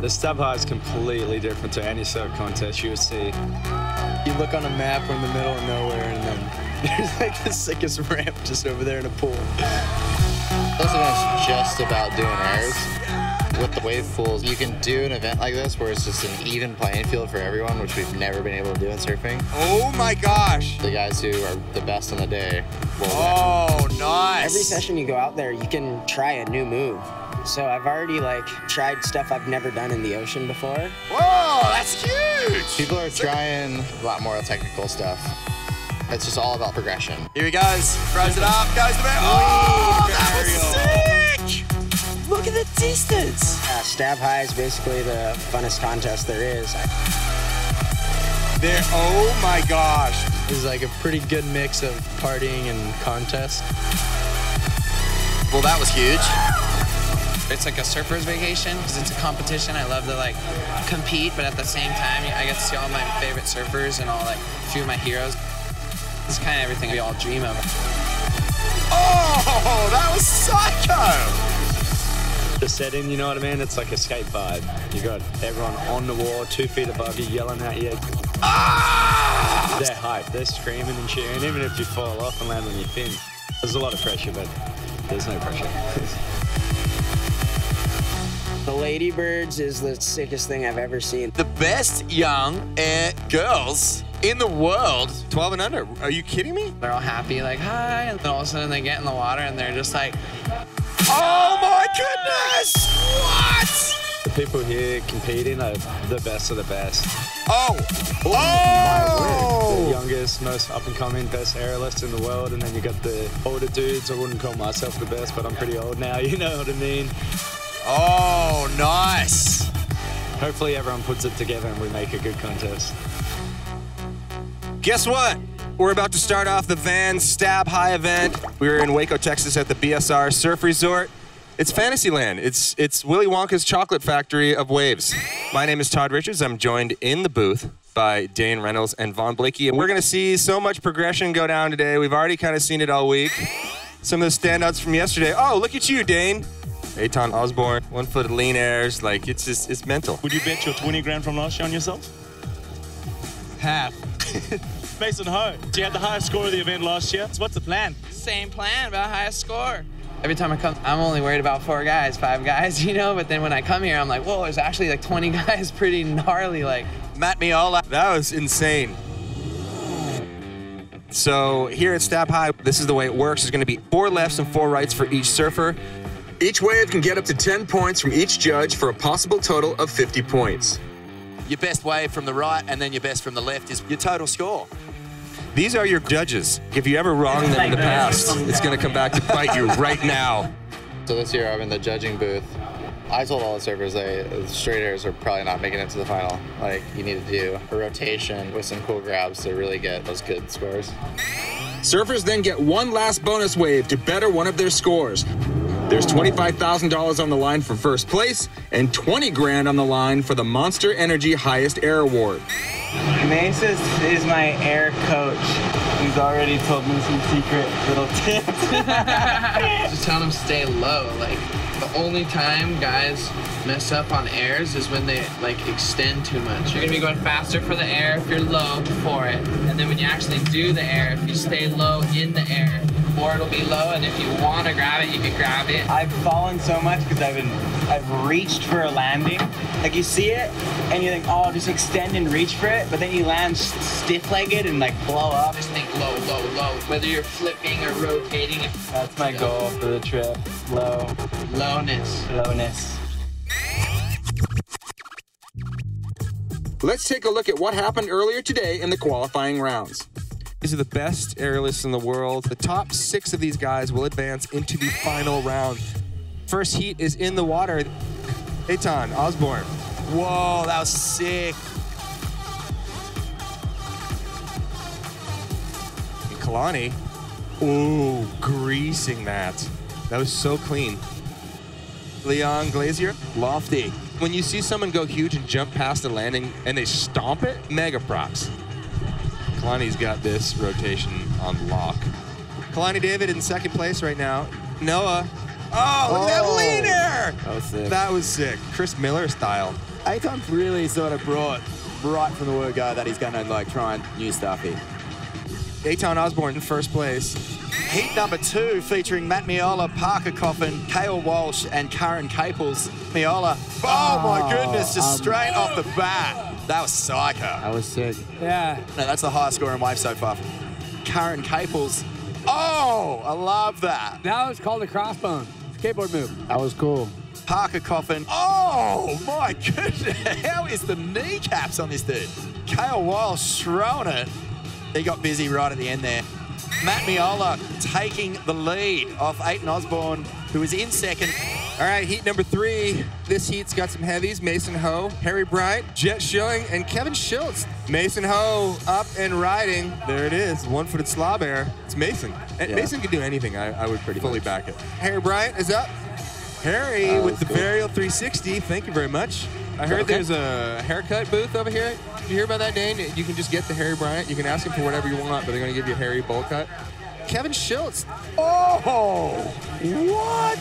The stub high is completely different to any surf contest you would see. You look on a map, we're in the middle of nowhere, and then there's like the sickest ramp just over there in a pool. This event's just about doing airs. With the wave pools, you can do an event like this where it's just an even playing field for everyone, which we've never been able to do in surfing. Oh my gosh! The guys who are the best on the day will win. Nice! Every session you go out there, you can try a new move. So I've already tried stuff I've never done in the ocean before. Whoa, that's huge! People are trying a lot more technical stuff. It's just all about progression. Here he goes. Throws it up, goes to the oh, that was sick! Look at the distance! Stab high is basically the funnest contest there is. Oh my gosh. It's like a pretty good mix of partying and contest. Well, that was huge. It's like a surfer's vacation because it's a competition. I love to compete, but at the same time, I get to see all my favorite surfers and all a few of my heroes. It's kind of everything we all dream of. Oh, that was psycho! The setting, you know what I mean? It's like a skate vibe. You got everyone on the wall, 2 feet above you, yelling at you. Ah! They're hyped, they're screaming and cheering, even if you fall off and land on your fin. There's a lot of pressure, but there's no pressure. The Ladybirds is the sickest thing I've ever seen. The best young girls in the world, 12 and under. Are you kidding me? They're all happy, like, hi, and then all of a sudden they get in the water and they're just like, oh my goodness! What? The people here competing are the best of the best. Oh! The youngest, most up-and-coming, best aerialists in the world, and then you got the older dudes. I wouldn't call myself the best, but I'm pretty old now, you know what I mean? Oh, nice! Hopefully everyone puts it together and we make a good contest. Guess what? We're about to start off the Van Stab High event. We're in Waco, Texas at the BSR Surf Resort. It's Fantasyland. It's Willy Wonka's chocolate factory of waves. My name is Todd Richards. I'm joined in the booth by Dane Reynolds and Vaughn Blakey. And we're gonna see so much progression go down today. We've already kind of seen it all week. Some of the standouts from yesterday. Oh, look at you, Dane. Eitan Osborne, 1 foot lean airs. Like, it's mental. Would you bet your 20 grand from last year on yourself? Half. Mason Ho, you had the highest score of the event last year. So what's the plan? same plan, about highest score. Every time I come, I'm only worried about 4 guys, 5 guys, you know? But then when I come here, I'm like, whoa, there's actually like 20 guys, pretty gnarly, like. Matt Miola, that was insane. So here at Stab High, this is the way it works. There's gonna be 4 lefts and 4 rights for each surfer. Each wave can get up to 10 points from each judge for a possible total of 50 points. Your best wave from the right and then your best from the left is your total score. These are your judges. If you ever wronged them in the past, it's gonna come back to bite you right now. So this year I'm in the judging booth. I told all the surfers the straight airs are probably not making it to the final. Like, you need to do a rotation with some cool grabs to really get those good scores. Surfers then get 1 last bonus wave to better one of their scores. There's $25,000 on the line for first place and 20 grand on the line for the Monster Energy Highest Air Award. Mace is my air coach. He's already told me some secret little tips. Just tell them stay low. Like, the only time guys mess up on airs is when they like extend too much. You're gonna be going faster for the air if you're low before it. And then when you actually do the air, if you stay low in the air, more it'll be low, and if you want to grab it, you can grab it. I've fallen so much because I've reached for a landing. Like, you see it, and you think, oh, just extend and reach for it, but then you land stiff-legged and like blow up. Just think low, low, low. Whether you're flipping or rotating. That's my goal for the trip. Low. Lowness. Lowness. Let's take a look at what happened earlier today in the qualifying rounds. These are the best aerialists in the world. The top 6 of these guys will advance into the final round. First heat is in the water. Eitan Osborne. Whoa, that was sick. And Kalani. Ooh, greasing that. That was so clean. Leon Glazier, lofty. When you see someone go huge and jump past the landing and they stomp it, mega props. Kalani's got this rotation on lock. Kalani David in 2nd place right now. Noah. Oh, look at that lean air! That was sick. That was sick. Chris Miller style. Aton's really sort of brought right from the word go that he's going to like try and new stuff here. Aton Osborne in first place. Heat number 2 featuring Matt Miola, Parker Coffin, Cale Walsh, and Curran Caples. Miola, oh my goodness, just straight off the bat. That was psycho. That was sick. Yeah. No, that's the highest score in wave so far. Curran Caples. Oh, I love that. That was called a crossbone. Skateboard move. That was cool. Parker Coffin. Oh my goodness. How is the kneecaps on this dude? Cale Walsh throwing it. He got busy right at the end there. Matt Miola taking the lead off Aton Osborne, who was in second. All right, heat number 3. This heat's got some heavies. Mason Ho, Harry Bryant, Jet Schilling, and Kevin Schultz. Mason Ho up and riding. There it is, one-footed slob air. It's Mason. And Yeah. Mason can do anything. I would pretty fully back it. Harry Bryant is up. Harry with the Varial 360. Thank you very much. I heard there's a haircut booth over here. Did you hear about that, Dane? You can just get the Harry Bryant. You can ask him for whatever you want, but they're going to give you a Harry bowl cut. Kevin Schultz. Oh, what?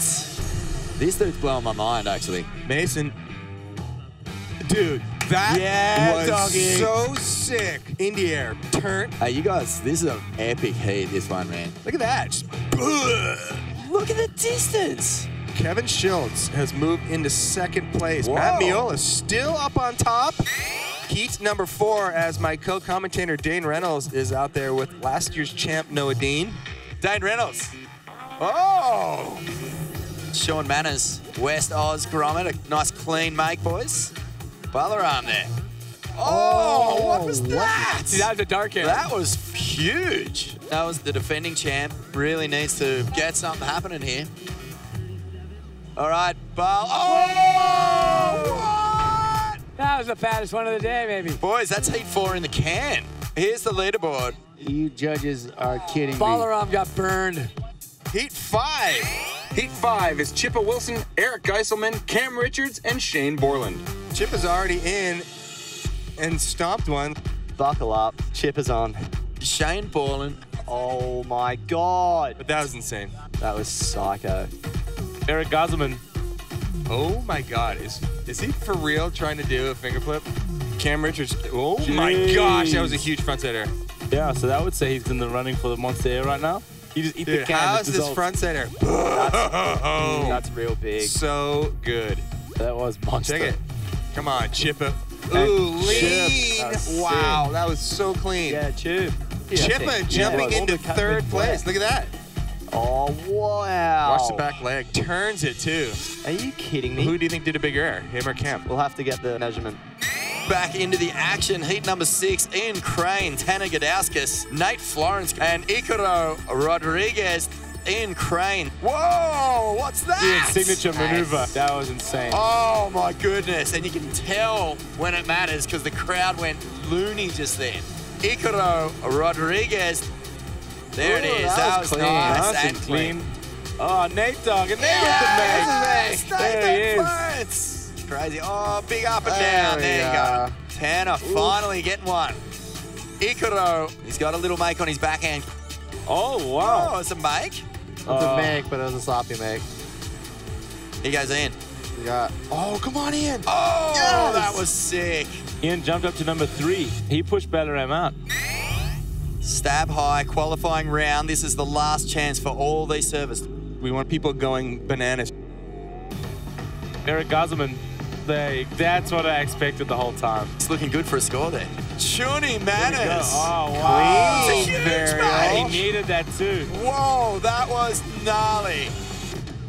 This dude's blowing my mind, actually. Mason. Dude, that was doggy. so sick. In the air. Turn. Hey, you guys, this is an epic heat, this one, man. Look at that. Just, Look at the distance. Kevin Schultz has moved into second place. Whoa. Matt Miola still up on top. Heat number 4 as my co-commentator Dane Reynolds is out there with last year's champ Noah Dean. Dane Reynolds. Oh! Sean Manners, West Oz Grommet. A nice clean make, boys. Balaram there. Oh, what was that? See, that was a dark air. That was huge. That was the defending champ. Really needs to get something happening here. All right, Bal. Oh! What? That was the fattest one of the day, maybe. Boys, that's heat 4 in the can. Here's the leaderboard. You judges are kidding me. Balaram got burned. Heat 5. Heat 5 is Chippa Wilson, Eric Geiselman, Cam Richards, and Shane Borland. Chip is already in and stomped one. Buckle up. Chip is on. Shane Borland. Oh my God. But that was insane. That was psycho. Eric Gosselman. Oh my God, is he for real trying to do a finger flip? Cam Richards, oh my gosh, that was a huge frontside air. Yeah, so that would say he's in the running for the Monster Air right now. He just eat the Dude, can. how's it this dissolves. frontside air? That's real big. So good. That was monster. Check it. Come on, Chippa. Hey, Ooh, Chip. lean. That was Wow, that was so clean. Yeah, Chip. Chippa jumping into third place. Look at that. Oh, wow. Watch the back leg. Turns it too. Are you kidding me? Who do you think did a bigger air? Him or Cam? We'll have to get the measurement. Back into the action. Heat number 6, Ian Crane, Tanner Gadauskas, Nate Florence, and Icaro Rodriguez. Ian Crane. Whoa, what's that? Ian's signature maneuver. That was insane. Oh my goodness. And you can tell when it matters because the crowd went loony just then. Icaro Rodriguez. There it is. That was clean. nice Nice and clean. Oh, Nate Dogg. And there Yes, with the Nate. There he Nathan is. Florence. It's crazy. Oh, big up and down. There you go. Tanner finally getting one. Icaro, he's got a little make on his backhand. Oh, wow. Oh, it's a make. It's a make, but it was a sloppy make. He goes in. You got. Oh, come on, Ian. Oh, Yes. that was sick. Ian jumped up to number 3. He pushed Balaram out. Stab high, qualifying round. This is the last chance for all these servers. We want people going bananas. Eric Gosselman. That's what I expected the whole time. It's looking good for a score there. Chuni Manners. Oh, wow. It's a huge He mate. needed that too. Whoa, that was gnarly.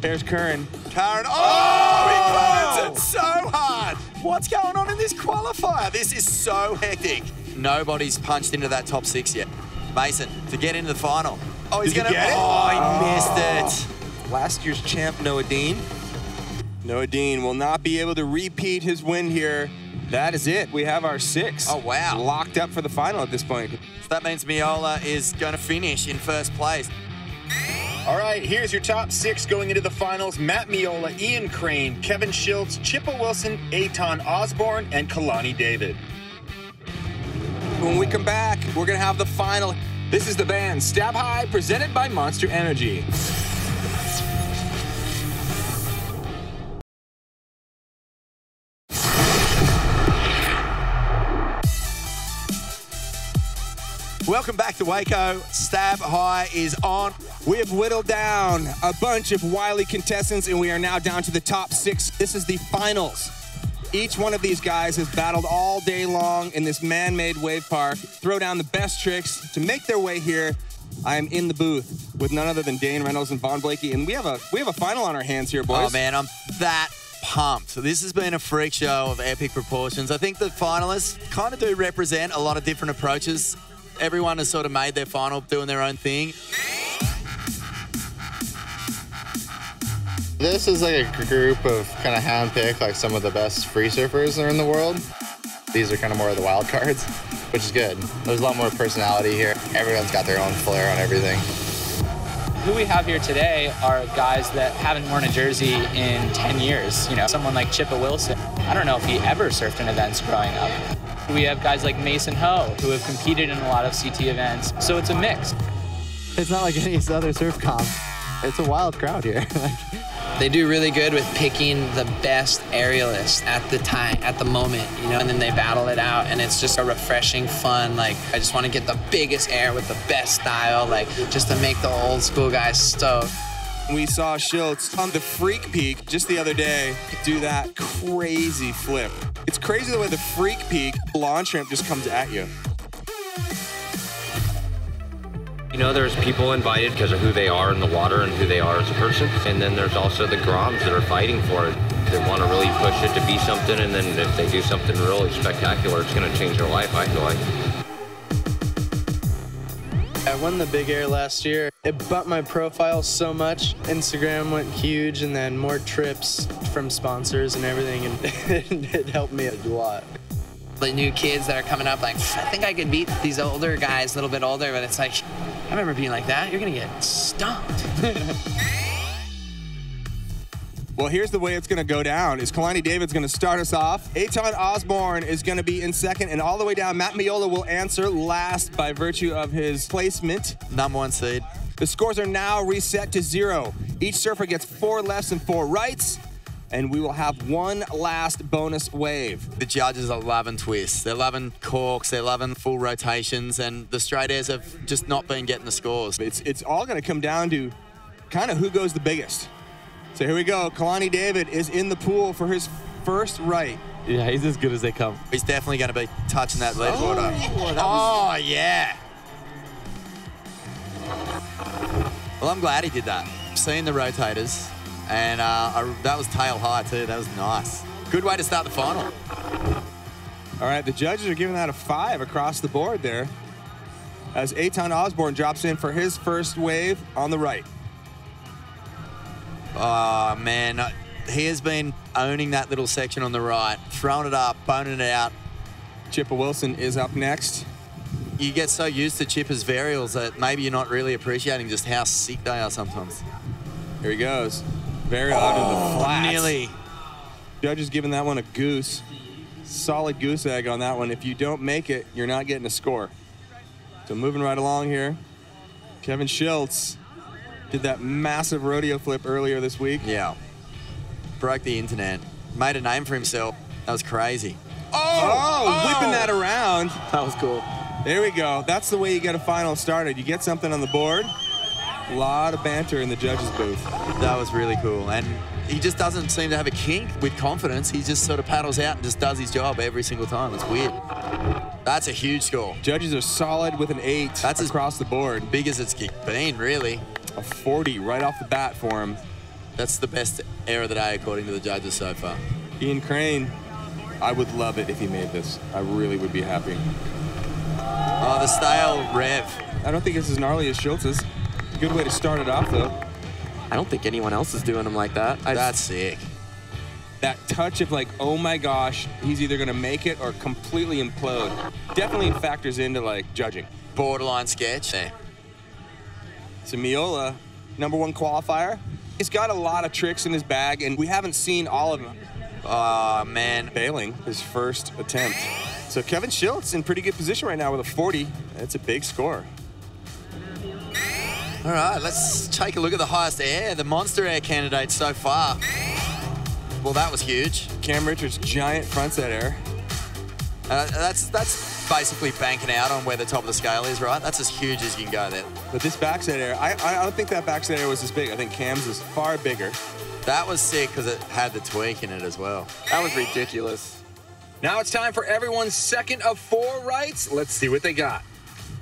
There's Curran. Karen. Oh, he climbs it so hard. What's going on in this qualifier? This is so hectic. Nobody's punched into that top 6 yet. Mason to get into the final. Oh, he's Did he going to. get it? Oh, he missed it. Last year's champ, Noah Dean. Noah Dean will not be able to repeat his win here. That is it. We have our 6. Oh, wow. Locked up for the final at this point. So that means Miola is going to finish in first place. All right, here's your top 6 going into the finals. Matt Miola, Ian Crane, Kevin Schultz, Chippa Wilson, Aton Osborne, and Kalani David. When we come back, we're going to have the final. This is the band Stab High, presented by Monster Energy. Welcome back to Waco. Stab High is on. We have whittled down a bunch of wily contestants, and we are now down to the top 6. This is the finals. Each one of these guys has battled all day long in this man-made wave park, throw down the best tricks to make their way here. I am in the booth with none other than Dane Reynolds and Vaughn Blakey, and we have a final on our hands here, boys. Oh, man, I'm that pumped. So this has been a freak show of epic proportions. I think the finalists kind of do represent a lot of different approaches. Everyone has sort of made their final doing their own thing. This is like a group of kind of handpicked, like some of the best free surfers are in the world. These are kind of more of the wild cards, which is good. There's a lot more personality here. Everyone's got their own flair on everything. Who we have here today are guys that haven't worn a jersey in 10 years. You know, someone like Chippa Wilson. I don't know if he ever surfed in events growing up. We have guys like Mason Ho, who have competed in a lot of CT events. So it's a mix. It's not like any other surf comp. It's a wild crowd here. They do really good with picking the best aerialist at the time, at the moment, you know, and then they battle it out, and it's just a refreshing, fun, like, I just want to get the biggest air with the best style, like, just to make the old school guys stoked. We saw Schultz on the Freak Peak just the other day do that crazy flip. It's crazy the way the Freak Peak launch ramp just comes at you. You know, there's people invited because of who they are in the water and who they are as a person. And then there's also the Groms that are fighting for it. They want to really push it to be something, and then if they do something really spectacular, it's going to change their life, I feel like. I won the Big Air last year. It bumped my profile so much. Instagram went huge, and then more trips from sponsors and everything, and it helped me a lot. The new kids that are coming up, like, I think I could beat these older guys, a little bit older, but it's like, I remember being like that. You're gonna get stomped. Well, here's the way it's going to go down. Is Kalani David's going to start us off. Eitan Osborne is going to be in second, and all the way down, Matt Miola will answer last by virtue of his placement. #1 seed. The scores are now reset to 0. Each surfer gets 4 lefts and 4 rights, and we will have one last bonus wave. The judges are loving twists. They're loving corks. They're loving full rotations, and the straight airs have just not been getting the scores. It's all going to come down to kind of who goes the biggest. So here we go. Kalani David is in the pool for his first right. Yeah, he's as good as they come. He's definitely going to be touching that lead water. Oh, yeah. Well, I'm glad he did that. Seeing the rotators, and that was tail high too. That was nice. Good way to start the final. All right, the judges are giving that a 5 across the board there, as Eitan Osborne drops in for his first wave on the right. Oh, man. He has been owning that little section on the right, throwing it up, boning it out. Chippa Wilson is up next. You get so used to Chippa's varials that maybe you're not really appreciating just how sick they are sometimes. Here he goes. Varial out of the flats. Nearly. Judge is giving that one a goose. Solid goose egg on that one. If you don't make it, you're not getting a score. So moving right along here, Kevin Schultz did that massive rodeo flip earlier this week. Yeah. Broke the internet. Made a name for himself. That was crazy. Whipping that around. That was cool. There we go. That's the way you get a final started. You get something on the board. A lot of banter in the judges' booth. That was really cool. And he just doesn't seem to have a kink with confidence. He just sort of paddles out and just does his job every single time. It's weird. That's a huge score. Judges are solid with an 8. That's across the board. Big as it's been, really. A 40 right off the bat for him. That's the best air of the day, according to the judges so far. Ian Crane, I would love it if he made this. I really would be happy. Oh, the stale rev. I don't think it's as gnarly as Schultz's. Good way to start it off, though. I don't think anyone else is doing them like that. That's sick. That touch of like, oh my gosh, he's either going to make it or completely implode. Definitely factors into like judging. Borderline sketch. Yeah. So Miola, #1 qualifier. He's got a lot of tricks in his bag, and we haven't seen all of them. Oh, man. Failing his first attempt. So Kevin Schultz in pretty good position right now with a 40. That's a big score. All right, let's take a look at the highest air, the monster air candidates so far. Well, that was huge. Cam Richards' giant frontside air. That's basically banking out on where the top of the scale is, right? That's as huge as you can go there. But this backside air, I don't think that backside air was as big. I think Cam's is far bigger. That was sick because it had the tweak in it as well. That was ridiculous. Now it's time for everyone's second of 4 rights. Let's see what they got.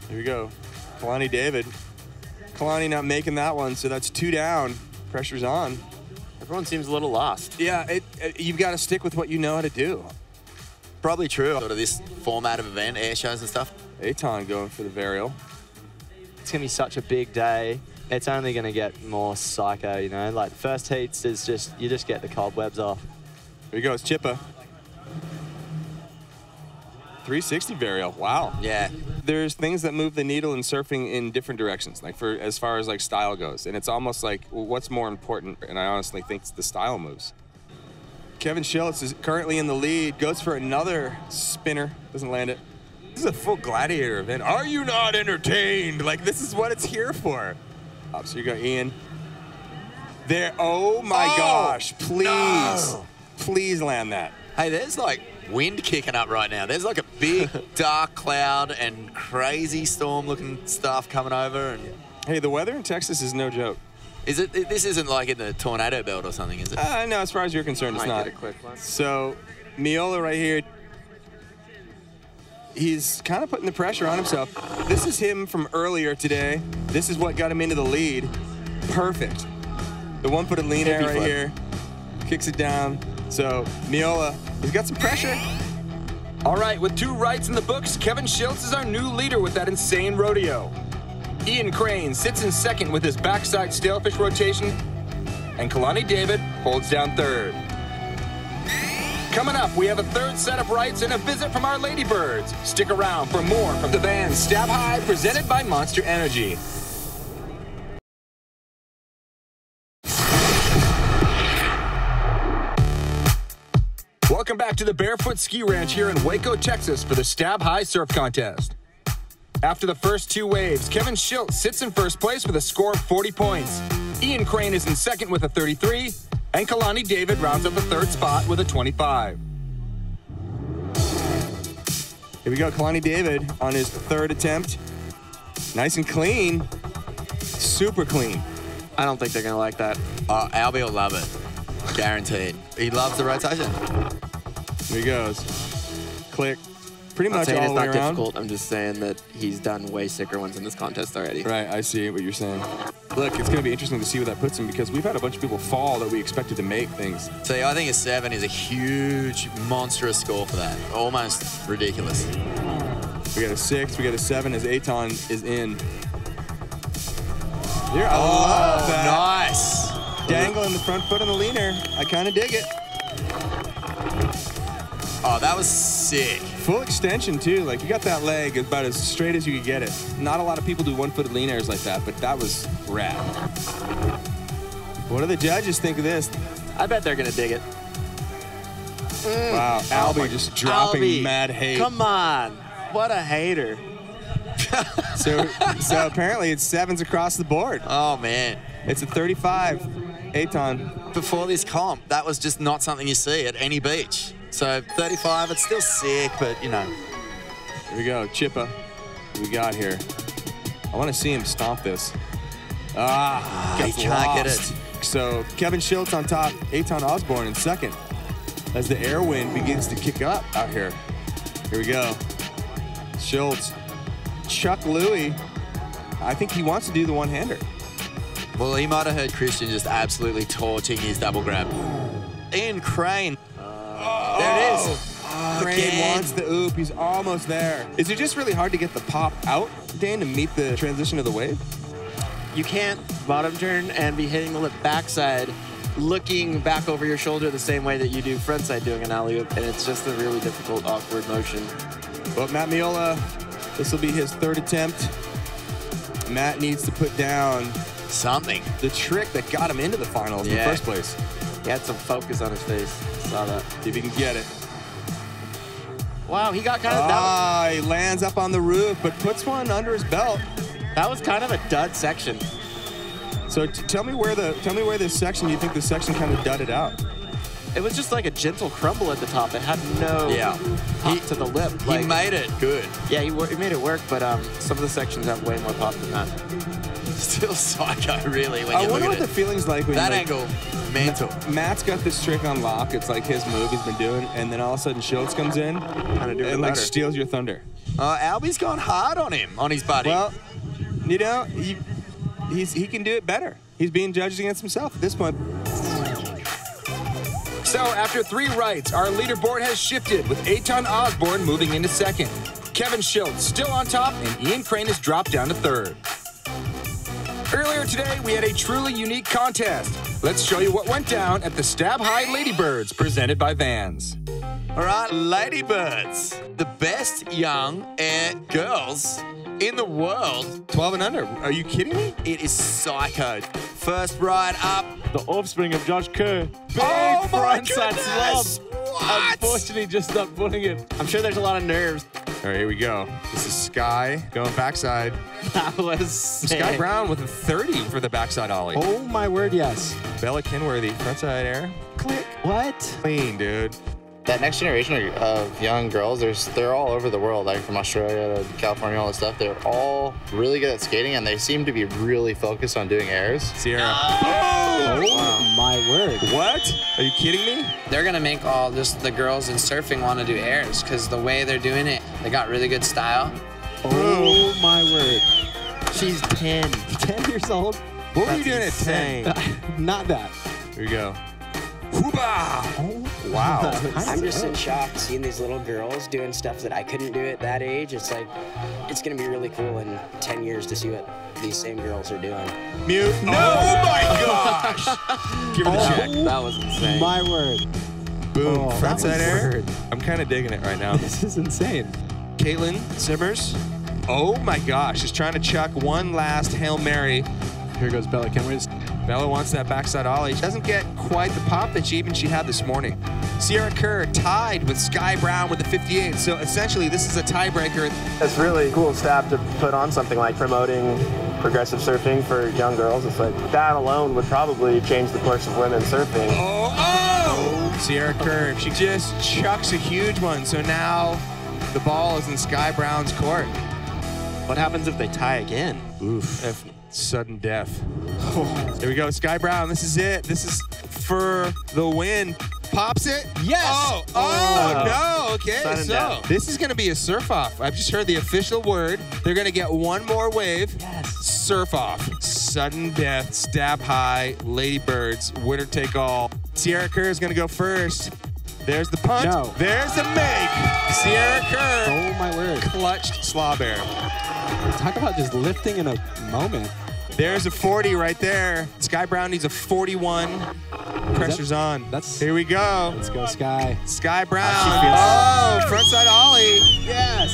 Here we go. Kalani David. Kalani not making that one, so that's 2 down. Pressure's on. Everyone seems a little lost. Yeah, you've got to stick with what you know how to do. Probably true. Sort of this format of event, air shows and stuff. Eitan going for the varial. It's going to be such a big day. It's only going to get more psycho, you know? Like, the first heats is just, you just get the cobwebs off. Here he goes, Chippa. 360 varial, wow. Yeah. There's things that move the needle in surfing in different directions, like for as far as like style goes. And it's almost like, well, what's more important? And I honestly think it's the style moves. Kevin Schiltz is currently in the lead, goes for another spinner, doesn't land it. This is a full gladiator event. Are you not entertained? Like, this is what it's here for. So you got Ian. There, oh my gosh, please, no. Please land that. Hey, there's like wind kicking up right now. There's like a big dark cloud and crazy storm looking stuff coming over. And hey, the weather in Texas is no joke. Is it? This isn't like in the tornado belt or something, is it? No, as far as you're concerned, it's not. Get a quick one. So, Miola right here, he's kind of putting the pressure on himself. This is him from earlier today. This is what got him into the lead. Perfect. The 1-footed lean air right here. Kicks it down. So, Miola, he's got some pressure. All right, with 2 rights in the books, Kevin Schiltz is our new leader with that insane rodeo. Ian Crane sits in second with his backside stalefish rotation, and Kalani David holds down third. Coming up, we have a 3rd set of rights and a visit from our Ladybirds. Stick around for more from the band Stab High, presented by Monster Energy. Welcome back to the Barefoot Ski Ranch here in Waco, Texas for the Stab High Surf Contest. After the first 2 waves, Kevin Schiltz sits in first place with a score of 40 points. Ian Crane is in second with a 33, and Kalani David rounds up the 3rd spot with a 25. Here we go, Kalani David on his 3rd attempt. Nice and clean. Super clean. I don't think they're going to like that. Albie will love it. Guaranteed. He loves the rotation. Here he goes. Click. Pretty much all the way it's not around. difficult. I'm just saying that he's done way sicker ones in this contest already. Right, I see what you're saying. Look, it's going to be interesting to see where that puts him because we've had a bunch of people fall that we expected to make things. See, I think a 7 is a huge, monstrous score for that. Almost ridiculous. We got a 6, we got a 7 as Eitan is in. Here, I love that. Nice. Dangling the front foot on the leaner. I kind of dig it. Oh, that was sick. Full extension, too. Like, you got that leg about as straight as you could get it. Not a lot of people do 1-footed lean airs like that, but that was rad. What do the judges think of this? I bet they're going to dig it. Wow, Albie just dropping Albie, mad hate. Come on. What a hater. So apparently it's 7s across the board. Oh, man. It's a 35. Eitan. Before this comp, that was just not something you see at any beach. So 35, it's still sick, but, you know. Here we go, Chippa. What we got here? I want to see him stomp this. He can't get it. So Kevin Schiltz on top, Eitan Osborne in second. As the air wind begins to kick up out here. Here we go. Schiltz. Chuck Louie. I think he wants to do the one-hander. Well, he might have heard Christian just absolutely torching his double grab. Ian Crane. There it is. Crane wants the oop. He's almost there. Is it just really hard to get the pop out, Dan, to meet the transition of the wave? You can't bottom turn and be hitting the lip backside, looking back over your shoulder the same way that you do frontside doing an alley-oop, and it's just a really difficult, awkward motion. Well, Matt Miola, this will be his 3rd attempt. Matt needs to put down something. The trick that got him into the finals in the first place. He had some focus on his face. Saw that. See if he can get it. Wow, he got kind of... He lands up on the roof, but puts one under his belt. That was kind of a dud section. So tell me where this section, you think this section kind of dudded out? It was just like a gentle crumble at the top. It had no pop to the lip. He made it good. Yeah, he made it work, but some of the sections have way more pop than that. Still psycho, really. When I you wonder look what at the feeling's like when that like, angle. Mental. Matt's got this trick on lock. It's like his move he's been doing, and then all of a sudden Schultz comes in and like steals your thunder. Albie's gone hard on him, on his buddy. Well, you know, he can do it better. He's being judged against himself at this point. So after 3 rights, our leaderboard has shifted with Eitan Osborne moving into second. Kevin Schultz still on top, and Ian Crane has dropped down to third. Earlier today, we had a truly unique contest. Let's show you what went down at the Stab High Ladybirds, presented by Vans. All right, Ladybirds, the best young girls in the world. 12 and under. Are you kidding me? It is psycho. First ride up. The offspring of Josh Kerr. Big frontside slump. Unfortunately, just not putting it. I'm sure there's a lot of nerves. All right, here we go. This is Sky going backside. That was Sky Brown with a 30 for the backside ollie. Oh my word, yes. Bella Kenworthy, frontside air. Click. What? Clean, dude. That next generation of young girls, they're all over the world, like from Australia to California, all this stuff. They're all really good at skating, and they seem to be really focused on doing airs. Sierra. Oh my word. What? Are you kidding me? They're gonna make all just the girls in surfing want to do airs because the way they're doing it, they got really good style. Oh my word. She's 10. 10 years old? What were you doing at 10? Not that. Here we go. Oh, wow. I'm just in shock seeing these little girls doing stuff that I couldn't do at that age. It's like, it's going to be really cool in 10 years to see what these same girls are doing. Mute. No! Oh my gosh! Give her the check. That was insane. My word. Boom. Oh, Frontside air. weird. I'm kind of digging it right now. This is insane. Caitlin Simmers. Oh my gosh. She's trying to chuck one last Hail Mary. Here goes Bella Kenworth. Bella wants that backside ollie. She doesn't get quite the pop that she had this morning. Sierra Kerr tied with Sky Brown with the 58. So essentially, this is a tiebreaker. It's really cool stab to put on something like promoting progressive surfing for young girls. It's like that alone would probably change the course of women surfing. Oh! Sierra Kerr, she just chucks a huge one. So now the ball is in Sky Brown's court. What happens if they tie again? Oof. Sudden death. There we go, Sky Brown. This is it. This is for the win. Pops it. Yes. Oh no. Okay, Sudden so death. this is going to be a surf off. I've just heard the official word. They're going to get one more wave. Yes. Surf off. Sudden death. Stab high. Ladybirds. Winner take all. Sierra Kerr is going to go first. There's the punt. No. There's the make. Sierra Kerr. Oh my word. Clutched slob air. Talk about just lifting in a moment. There's a 40 right there. Sky Brown needs a 41. Pressure's on. Here we go. Let's go, Sky. Sky Brown. Oh, frontside ollie. Yes.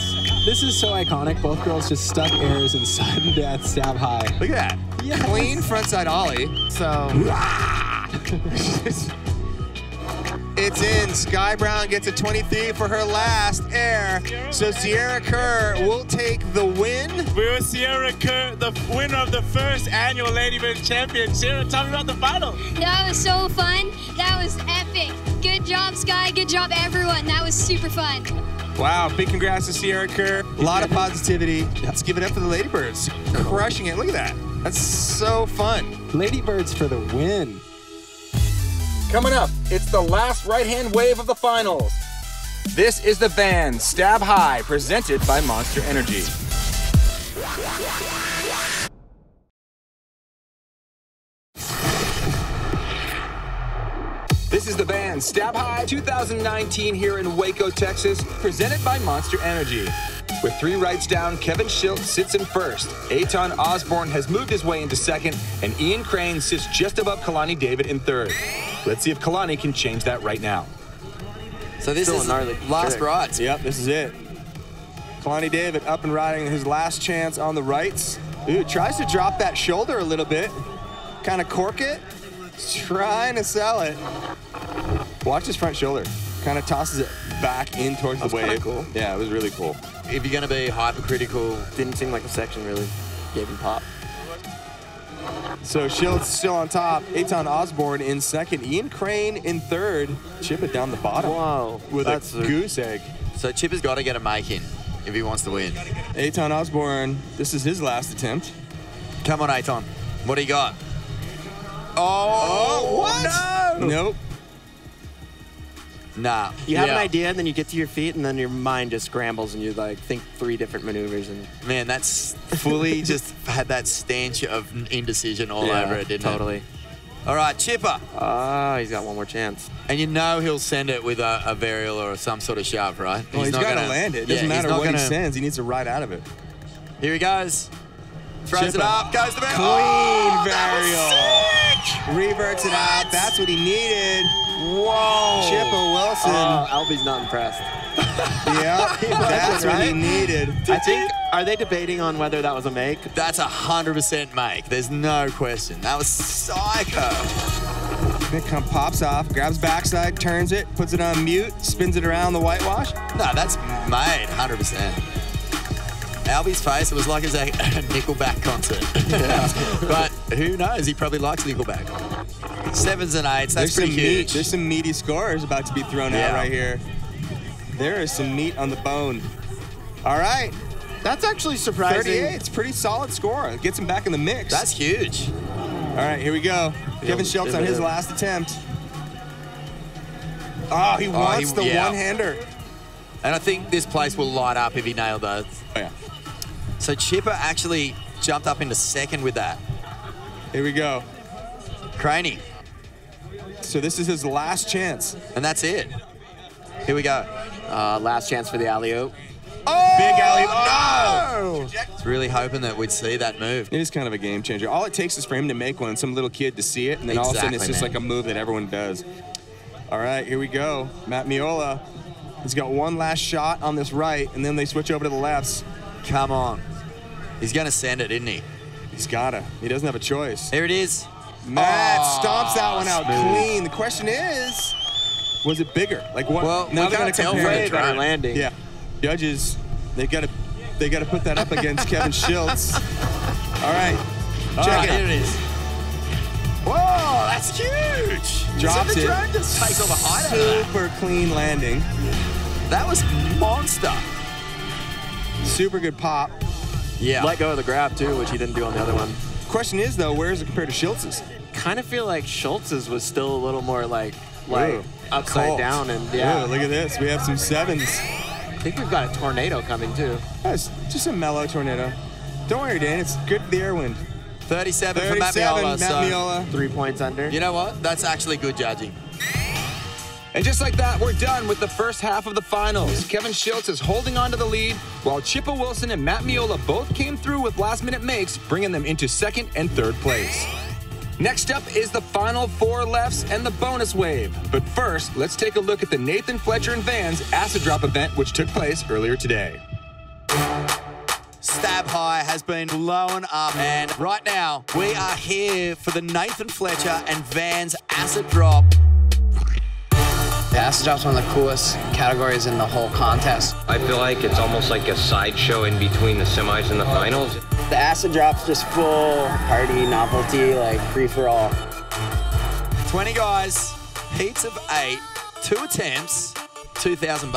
This is so iconic. Both girls just stuck airs in sudden death, stab high. Look at that. Yes. Clean frontside ollie. So It's in. Sky Brown gets a 23 for her last air. So Sierra Kerr will take the win. We were Sierra Kerr, the winner of the first annual Ladybird Champion. Sierra, tell me about the final. That was so fun. That was epic. Good job, Sky. Good job, everyone. That was super fun. Wow, big congrats to Sierra Kerr. A lot of positivity. Let's give it up for the Ladybirds. Crushing it. Look at that. That's so fun. Ladybirds for the win. Coming up, it's the last right-hand wave of the finals. This is the Vans Stab High, presented by Monster Energy. This is the Vans Stab High 2019 here in Waco, Texas, presented by Monster Energy. With 3 rights down, Kevin Schultz sits in first. Eitan Osborne has moved his way into second, and Ian Crane sits just above Kalani David in third. Let's see if Kalani can change that right now. So this Still is a gnarly last trick. rides. Yep, this is it. Kalani David up and riding his last chance on the rights. Ooh, tries to drop that shoulder a little bit. Kind of cork it. Trying to sell it. Watch his front shoulder. Kind of tosses it back in towards the wave. Cool. Yeah, it was really cool. If you're going to be hypercritical, Didn't seem like the section really gave him pop. So Shields still on top. Eitan Osborne in second. Ian Crane in third. Chip it down the bottom. Whoa. With a goose egg. So Chip has got to get a make in if he wants to win. Eitan Osborne, this is his last attempt. Come on, Eitan. What do you got? What? No! Nope. Nah. You have an idea, and then you get to your feet, and then your mind just scrambles, and you like think 3 different maneuvers. And Man, that's fully just had that stench of indecision all over it, didn't it? Totally. All right, Chipper. He's got one more chance. And you know he'll send it with a varial or some sort of shove, right? Well, he's got to land it. It doesn't matter what he sends. He needs to ride out of it. Here he goes. Throws Chipper. it up, goes to the Clean varial. Reverts it out. That's what he needed. Whoa. Chipper Wilson. Albie's not impressed. Yeah, that's what he needed. I think, are they debating on whether that was a make? That's 100% make. There's no question. That was psycho. It pops off, grabs backside, turns it, puts it on mute, spins it around the whitewash. No, that's made, 100%. Albie's face, it was like it was a Nickelback concert. But who knows? He probably likes Nickelback. 7s and 8s, that's pretty huge. There's some meaty scores about to be thrown out right here. There is some meat on the bone. All right. That's actually surprising. 38, it's a pretty solid score. It gets him back in the mix. That's huge. All right, here we go. Kevin Schultz on his last attempt. Oh, he wants the one-hander. And I think this place will light up if he nailed those. Oh, yeah. So Chipper actually jumped up into second with that. Here we go. Craney. So this is his last chance. And that's it. Here we go. Last chance for the alley-oop. Oh, big alley-oop. No! It's really hoping that we'd see that move. It is kind of a game changer. All it takes is for him to make one, some little kid to see it, and then all of a sudden it's just like a move that everyone does. All right, here we go. Matt Miola. He's got one last shot on this right, and then they switch over to the lefts. Come on. He's going to send it, isn't he? He's got to. He doesn't have a choice. Here it is. Matt stomps that one out clean. The question is, was it bigger? Like what? Well, now we they're going can't to tell compare from the landing. Yeah. Judges, they got to put that up against Kevin Schultz. All right. Check it. Here it is. Whoa, that's huge. Drops so the it. drone just takes all the height out of that. Super clean landing. That was monster. Super good pop. Yeah. Let go of the grab, too, which he didn't do on the other one. Question is, though, where is it compared to Schultz's? Kind of feel like Schultz's was still a little more like Ooh, upside cold. down. And yeah. Ooh, look at this. We have some 7s. I think we've got a tornado coming, too. It's just a mellow tornado. Don't worry, Dan. It's good for the air wind. 37 for Matt Miola. Matt Miola. 3 points under. You know what? That's actually good judging. And just like that, we're done with the first half of the finals. Kevin Schultz is holding on to the lead, while Chippa Wilson and Matt Miola both came through with last-minute makes, bringing them into second and third place. Next up is the final 4 lefts and the bonus wave. But first, let's take a look at the Nathan Fletcher and Vans Acid Drop event, which took place earlier today. Stab High has been blown up, and right now we are here for the Nathan Fletcher and Vans Acid Drop. The acid drop's one of the coolest categories in the whole contest. I feel like it's almost like a sideshow in between the semis and the finals. The acid drop's just full party, novelty, like free-for-all. 20 guys, heats of 8, 2 attempts, $2,000.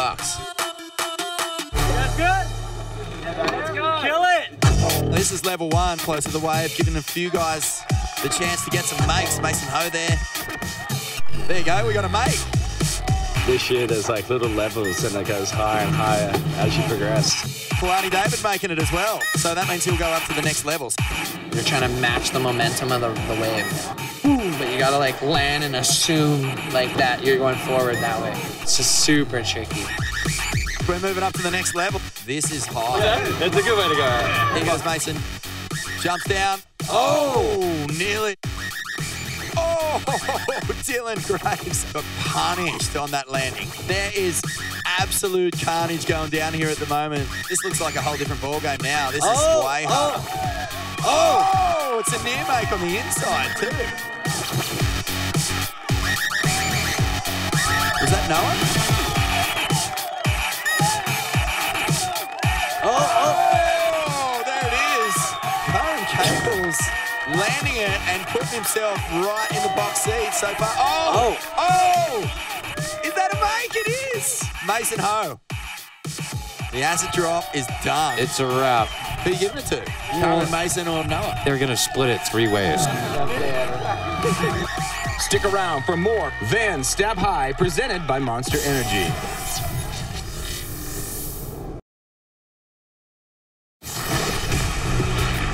That's good. Let's go. Kill it. This is level 1, close to the wave, giving a few guys the chance to get some makes. Mason Ho there. There you go, we got a make. This year there's like little levels and it goes higher and higher as you progress. Kalani David making it as well, so that means he'll go up to the next levels. You're trying to match the momentum of the wave. But you gotta like land and assume like that you're going forward that way. It's just super tricky. We're moving up to the next level. This is high. Yeah, that's a good way to go. Here goes Mason. Jumps down. Oh, nearly. Oh, Dylan Graves got punished on that landing. There is absolute carnage going down here at the moment. This looks like a whole different ballgame now. This is way hard. Oh, it's a near make on the inside too. Was that Noah? Oh, there it is. Current Cables landing it and putting himself right in the box seat so far. Oh! Is that a make? It is! Mason Ho. The acid drop is done. It's a wrap. Who are you giving it to? Colin, Mason, or Noah? They're going to split it 3 ways. Stick around for more Van Stab High presented by Monster Energy.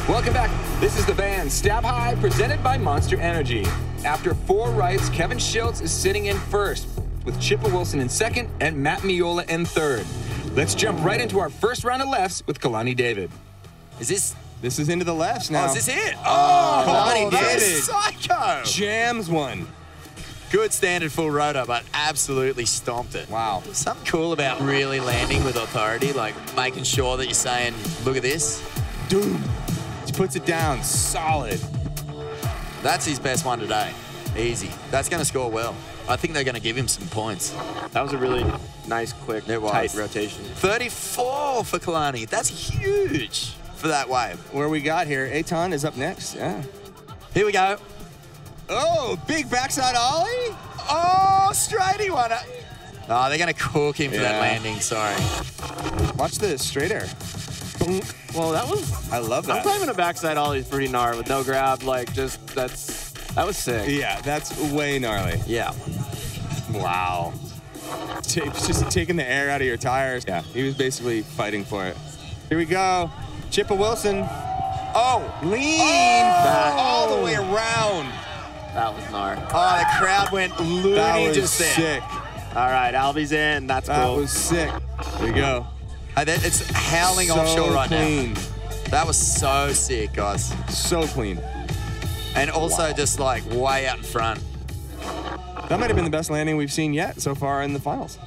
Welcome back. This is the Van Stab High presented by Monster Energy. After 4 rights, Kevin Schiltz is sitting in first, with Chippa Wilson in second and Matt Miola in third. Let's jump right into our first round of lefts with Kalani David. Is this? This is into the lefts now. Oh, is this it? Oh, Kalani David. David. Psycho. Jams one. Good standard full rotor, but absolutely stomped it. Wow. Something cool about really landing with authority, like making sure that you're saying, look at this. Dude. He puts it down solid. That's his best one today. Easy. That's going to score well. I think they're going to give him some points. That was a really nice, quick, tight rotation. 34 for Kalani. That's huge for that wave. Where we got here, Eitan is up next. Yeah. Here we go. Oh, big backside ollie. Oh, straighty one. Oh, they're going to cook him for that landing. Sorry. Watch this. Straight air. Boom. Well, that was... I love that. I'm climbing a backside ollie is pretty gnarly with no grab. Like, just, that was sick. Yeah, that's way gnarly. Yeah. Wow. Just taking the air out of your tires. Yeah, he was basically fighting for it. Here we go. Chippa Wilson. Oh, lean all the way around. That was gnar. Oh, the crowd went loony That was just then. sick. All right, Albie's in. That's That cool. was sick. Here we go. Hey, it's howling So offshore right clean. now. That was so sick, guys. So clean. And also just like way out in front. That might have been the best landing we've seen yet so far in the finals.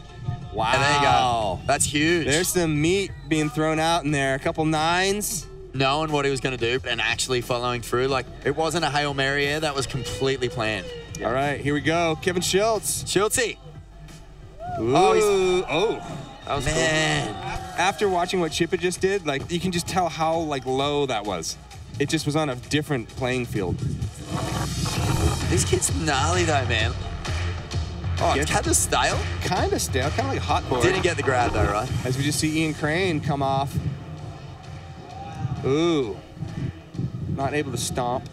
Wow. And there you go. That's huge. There's some meat being thrown out in there. A couple 9s. Knowing what he was going to do and actually following through. Like, it wasn't a Hail Mary air. That was completely planned. Yeah. All right, here we go. Kevin Schiltz. Schiltzy. Ooh. That was man. Cool. After watching what Chippa just did, like, you can just tell how, like, low that was. It just was on a different playing field. This kid's gnarly, though, man. Oh, it's kind of stale. Kind of stale, kind of like hot board. Didn't get the grab, though, right? As we just see Ian Crane come off. Ooh. Not able to stomp.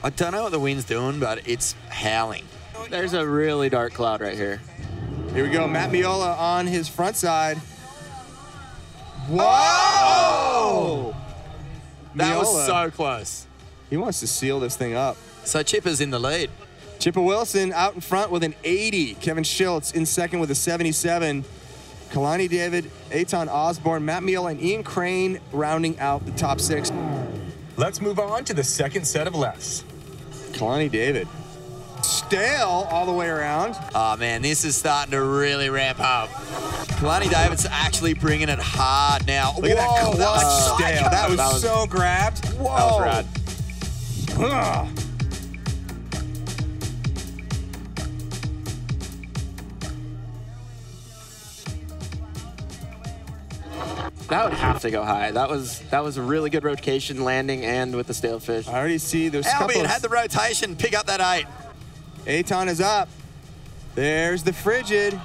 I don't know what the wind's doing, but it's howling. There's a really dark cloud right here. Here we go. Matt Miola on his front side. Whoa! Oh! That was Miola. so close. He wants to seal this thing up. So Chippa's in the lead. Chippa Wilson out in front with an 80. Kevin Schiltz in second with a 77. Kalani David, Eitan Osborne, Matt Miola, and Ian Crane rounding out the top 6. Let's move on to the second set of lefts. Kalani David. Stale all the way around. Oh, man, this is starting to really ramp up. Kalani David's actually bringing it hard now. Look at that Whoa, clutch was stale. psycho. That was so grabbed. Whoa. That was rad. Ugh. That would have to go high. That was a really good rotation landing and with the stale fish. I already see there's a couple Albion of... had the rotation. Pick up that 8. Eitan is up. There's the frigid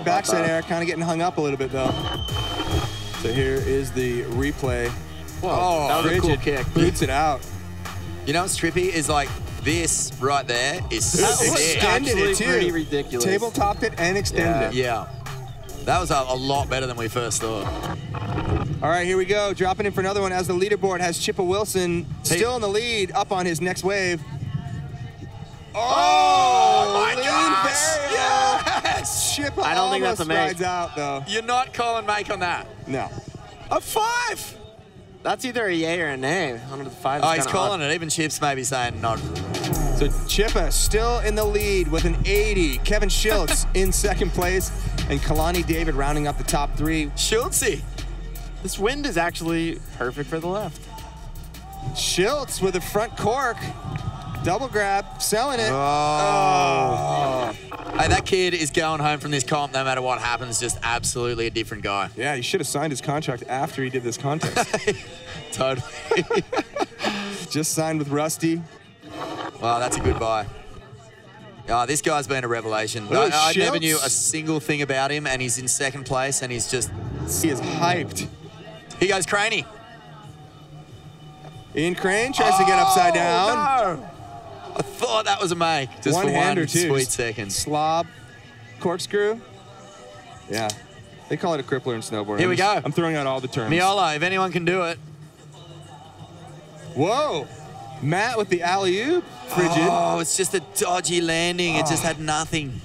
backside air, kind of getting hung up a little bit though. So here is the replay. Whoa, that was a cool Frigid kick. boots it out. You know what's trippy is like this right there is sick. Extended it too. Pretty ridiculous. Tabletopped it and extended it. Yeah. That was a lot better than we first thought. All right, here we go. Dropping in for another one as the leaderboard has Chippa Wilson still in the lead, up on his next wave. Oh my lean gosh! burial. Yes! Chippa I don't think that's a make. rides out though. You're not calling make on that. No. A 5! That's either a yay or a nay. 105. Oh, he's calling it. Even Chips may be saying no. So Chippa still in the lead with an 80. Kevin Schiltz in second place, and Kalani David rounding up the top 3. Schultzy. This wind is actually perfect for the left. Schiltz with a front cork. Double grab, selling it. Oh. Hey, that kid is going home from this comp no matter what happens, just absolutely a different guy. Yeah, he should have signed his contract after he did this contest. Totally. Just signed with Rusty. Wow, that's a good buy. Oh, this guy's been a revelation. Oh, I never Schultz. knew a single thing about him, and he's in second place, and he's just... He is hyped. Here goes Craney. Ian Crane tries to get upside down. No. I thought that was a make. Just One for hander one too. sweet Just second. Slob, corkscrew. Yeah, they call it a crippler in snowboarding. Here we go. I'm throwing out all the terms. Miola, if anyone can do it. Whoa, Matt with the alley-oop. Frigid. Oh, it's just a dodgy landing. It just had nothing.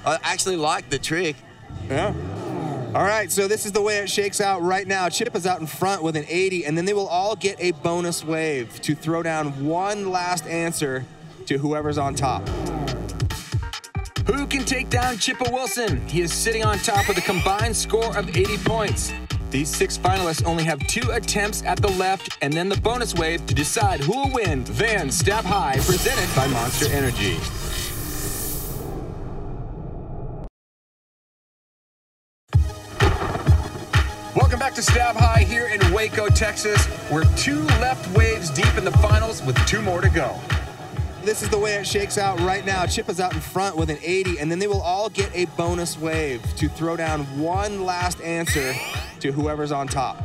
I actually like the trick. Yeah. All right, so this is the way it shakes out right now. Chip is out in front with an 80, and then they will all get a bonus wave to throw down one last answer to whoever's on top. Who can take down Chippa Wilson? He is sitting on top with a combined score of 80 points. These 6 finalists only have 2 attempts at the left and then the bonus wave to decide who will win Van Stab High, presented by Monster Energy. Welcome back to Stab High here in Waco, Texas. We're 2 left waves deep in the finals with 2 more to go. This is the way it shakes out right now. Chip is out in front with an 80, and then they will all get a bonus wave to throw down one last answer to whoever's on top.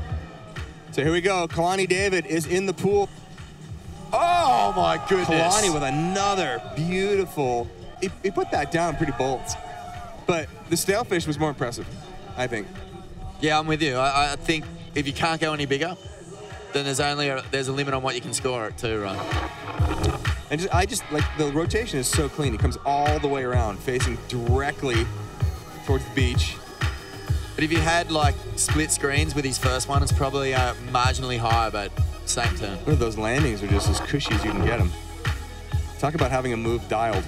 So here we go. Kalani David is in the pool. Oh my goodness. Kalani with another beautiful, he put that down pretty bold. But the stalefish was more impressive, I think. Yeah, I'm with you. I think if you can't go any bigger, then there's a limit on what you can score at too, right? And I just like the rotation is so clean. It comes all the way around, facing directly towards the beach. But if you had like split screens with his first one, it's probably marginally higher, but same turn. Look at those landings are just as cushy as you can get them. Talk about having a move dialed.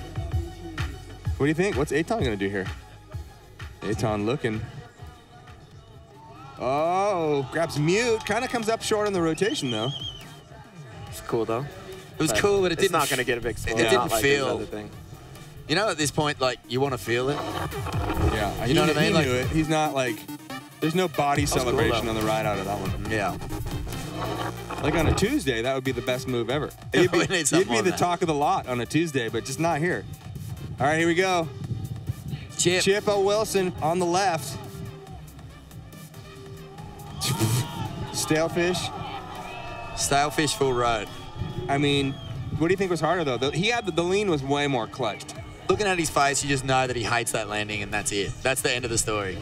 What do you think? What's Eitan gonna do here? Eitan looking. Oh, grabs mute. Kind of comes up short on the rotation though. It's cool though. It was cool, but it didn't. It's not going to get a big score. It didn't like feel. other thing. You know, at this point, like you want to feel it. Yeah, You know what I mean? He Like knew it. He's not like. There's no body celebration cool, on the ride out of that one. Yeah. Like on a Tuesday, that would be the best move ever. Yeah, You'd we need be something on the that. talk of the lot on a Tuesday, but just not here. All right, here we go. Chippa Wilson on the left. Stalefish. Stalefish full road. I mean, what do you think was harder though? He had the lean was way more clutched. Looking at his face, you just know that he hates that landing, and that's it. That's the end of the story.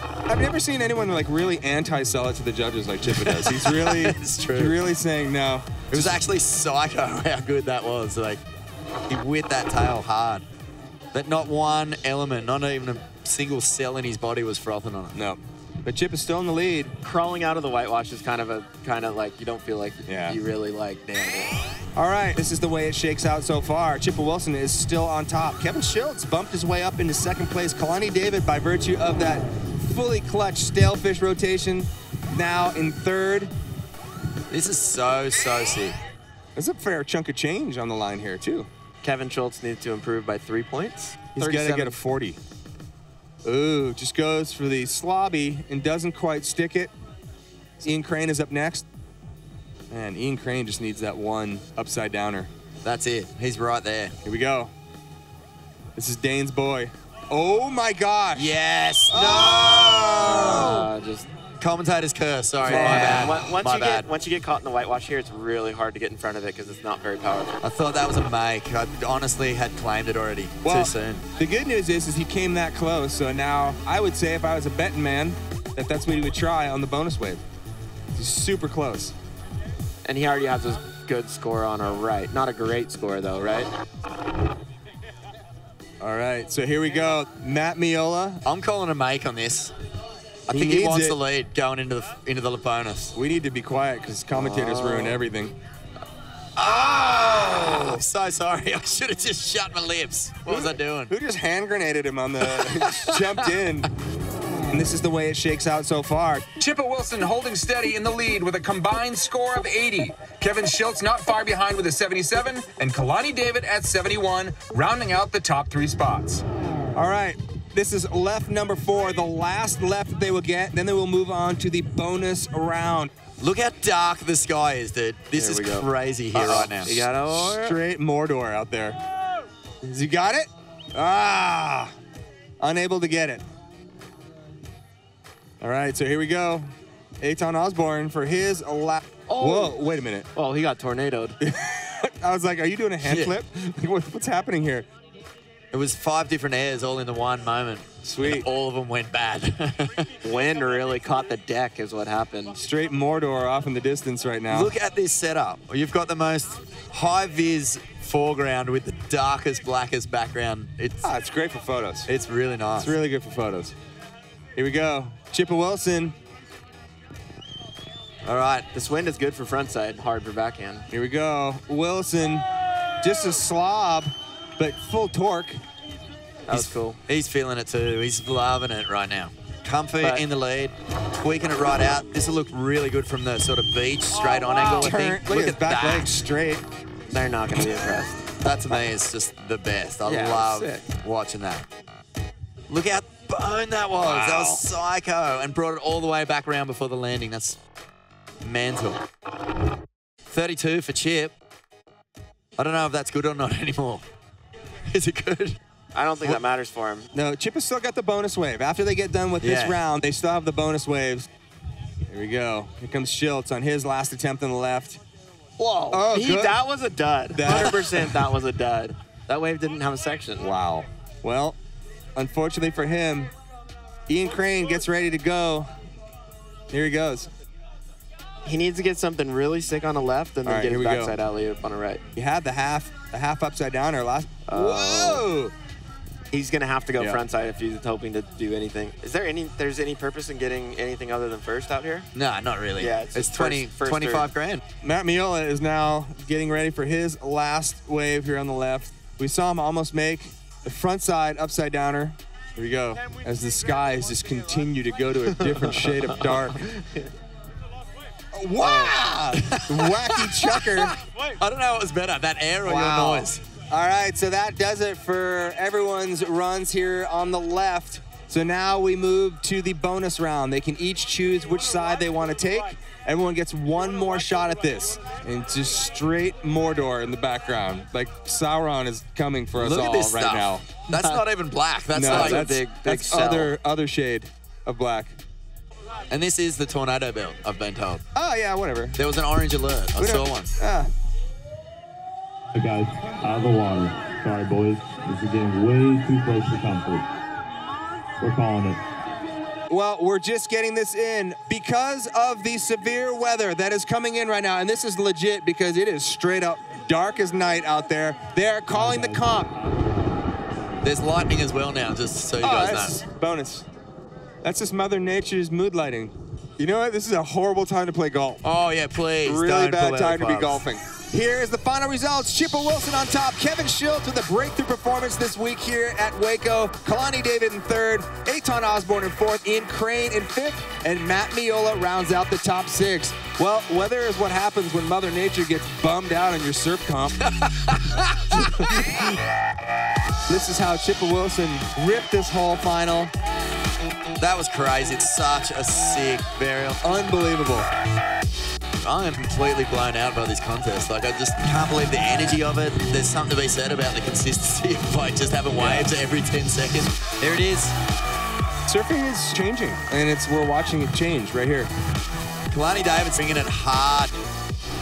I've never seen anyone like really anti-sell it to the judges like Chippa does. He's really, It's true. He's really saying no. It was actually psycho how good that was. Like, he whipped that tail hard. That not one element, not even a single cell in his body was frothing on it. No. But Chip is still in the lead. Crawling out of the whitewash is kind of like you don't feel like you really like nailed it. All right, this is the way it shakes out so far. Chippa Wilson is still on top. Kevin Schultz bumped his way up into second place. Kalani David, by virtue of that fully clutched stalefish rotation, now in third. This is so sick. There's a fair chunk of change on the line here, too. Kevin Schultz needs to improve by 3 points. He's got to get a 40. Ooh, just goes for the slobby and doesn't quite stick it. Ian Crane is up next. Man, Ian Crane just needs that one upside downer. That's it. He's right there. Here we go. This is Dane's boy. Oh my gosh. Yes. No. Just commentator's curse. Sorry, Yeah. my bad. Once My bad. you get caught in the whitewash here, it's really hard to get in front of it because it's not very powerful. I thought that was a make. I honestly had claimed it already. Well, Too soon. The good news is he came that close. So now I would say if I was a betting man, that's what he would try on the bonus wave. He's super close. And he already has a good score on our right. Not a great score though, right? All right, so here we go. Matt Miola. I'm calling a make on this. I He think he needs wants it. the lead going into the bonus. We need to be quiet because commentators ruin everything. Oh! I'm so sorry. I should have just shut my lips. What was I doing? Who just hand grenaded him on the jumped in? And this is the way it shakes out so far. Chippa Wilson holding steady in the lead with a combined score of 80. Kevin Schultz not far behind with a 77, and Kalani David at 71, rounding out the top 3 spots. All right, This is left number 4, the last left that they will get. Then they will move on to the bonus round. Look how dark the sky is, dude. This is crazy here right now. You got straight Mordor out there. You got it? Ah, unable to get it. All right, so here we go. Eitan Osborne for his last. Whoa, wait a minute. Oh, he got tornadoed. I was like, are you doing a hand flip? What's happening here? It was 5 different airs all in the one moment. Sweet. And all of them went bad. Wind really caught the deck is what happened. Straight Mordor off in the distance right now. Look at this setup. You've got the most high-vis foreground with the darkest, blackest background. It's great for photos. It's really nice. It's really good for photos. Here we go. Chippa Wilson. All right, this wind is good for frontside, hard for backhand. Here we go. Wilson, just a slob, but full torque. That was cool. He's feeling it too. He's loving it right now. Comfort in the lead, tweaking it right out. This will look really good from the sort of beach straight on angle, I think. Look at his back leg straight. They're not going to be impressed. That to me is just the best. I love watching that. Look how bone that was. Wow. That was psycho, and brought it all the way back around before the landing. That's mental. 32 for Chip. I don't know if that's good or not anymore. Is it good? I don't think that matters for him. No, Chip has still got the bonus wave. After they get done with this round, they still have the bonus waves. Here we go. Here comes Schiltz on his last attempt on the left. Whoa. Oh, that was a dud. 100% that was a dud. That wave didn't have a section. Wow. Well, unfortunately for him, Ian Crane gets ready to go. Here he goes. He needs to get something really sick on the left and then get his backside alley-oop on the right. He had the half upside down or last. Whoa! He's going to have to go frontside if he's hoping to do anything. Is there there's any purpose in getting anything other than first out here? No, not really. Yeah, it's 25 grand. Matt Miola is now getting ready for his last wave here on the left. We saw him almost make the front side upside downer. Here we go. As the skies just continue to go to a different shade of dark. Wow! Wacky chucker. I don't know what was better, that air or your noise. All right, so that does it for everyone's runs here on the left. So now we move to the bonus round. They can each choose which side they want to take. Everyone gets one more shot at this. And just straight Mordor in the background. Like Sauron is coming for us all right now. That's not even black. That's like a big that's cell. other shade of black. And this is the tornado belt, I've been told. Oh, yeah, whatever. There was an orange alert. I saw one. Hey guys, out of the water. Sorry, boys. This is getting way too close to comfort. We're calling it. Well, we're just getting this in because of the severe weather that is coming in right now. And this is legit because it is straight up dark as night out there. They are calling the comp. There's lightning as well now, just so you guys know. Bonus. That's just Mother Nature's mood lighting. You know what? This is a horrible time to play golf. Oh, yeah, please. Really bad time to be golfing. Here is the final results. Chippa Wilson on top. Kevin Schiltz with a breakthrough performance this week here at Waco. Kalani David in third. Eitan Osborne in fourth. Ian Crane in fifth. And Matt Miola rounds out the top 6. Well, weather is what happens when Mother Nature gets bummed out on your surf comp. This is how Chippa Wilson ripped this whole final. That was crazy. It's such a sick burial. Unbelievable. I am completely blown out by this contest. Like, I just can't believe the energy of it. There's something to be said about the consistency of like just having waves every 10 seconds. There it is. Surfing is changing, and we're watching it change right here. Kalani David's bringing it hard.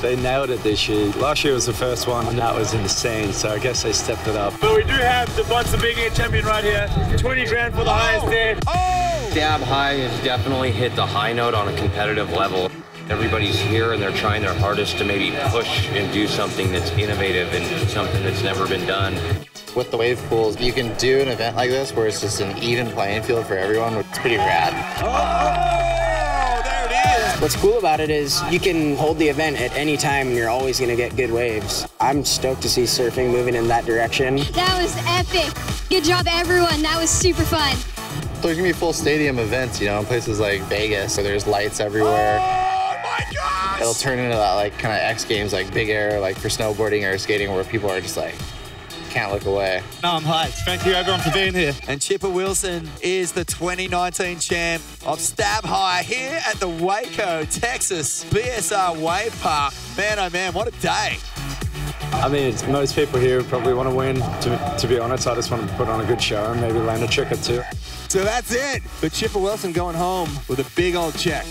They nailed it this year. Last year was the first one, and that was insane, so I guess they stepped it up. But we do have the Bunce the Big Air champion right here. 20 grand for the highest bid. Stab High has definitely hit the high note on a competitive level. Everybody's here and they're trying their hardest to maybe push and do something that's innovative and something that's never been done. With the wave pools, you can do an event like this where it's just an even playing field for everyone. It's pretty rad. Oh, there it is. What's cool about it is you can hold the event at any time and you're always going to get good waves. I'm stoked to see surfing moving in that direction. That was epic. Good job, everyone. That was super fun. There's gonna be full stadium events, you know, in places like Vegas, where there's lights everywhere. Oh my gosh! It'll turn into that like kind of X Games, like big air, like for snowboarding or skating, where people are just like can't look away. No, I'm hyped. Thank you everyone for being here. And Chipper Wilson is the 2019 champ of Stab High here at the Waco, Texas BSR Wave Park. Man, oh man, what a day. I mean, most people here probably want to win. To be honest, I just want to put on a good show and maybe land a trick or two. So that's it. But Chipper Wilson going home with a big old check.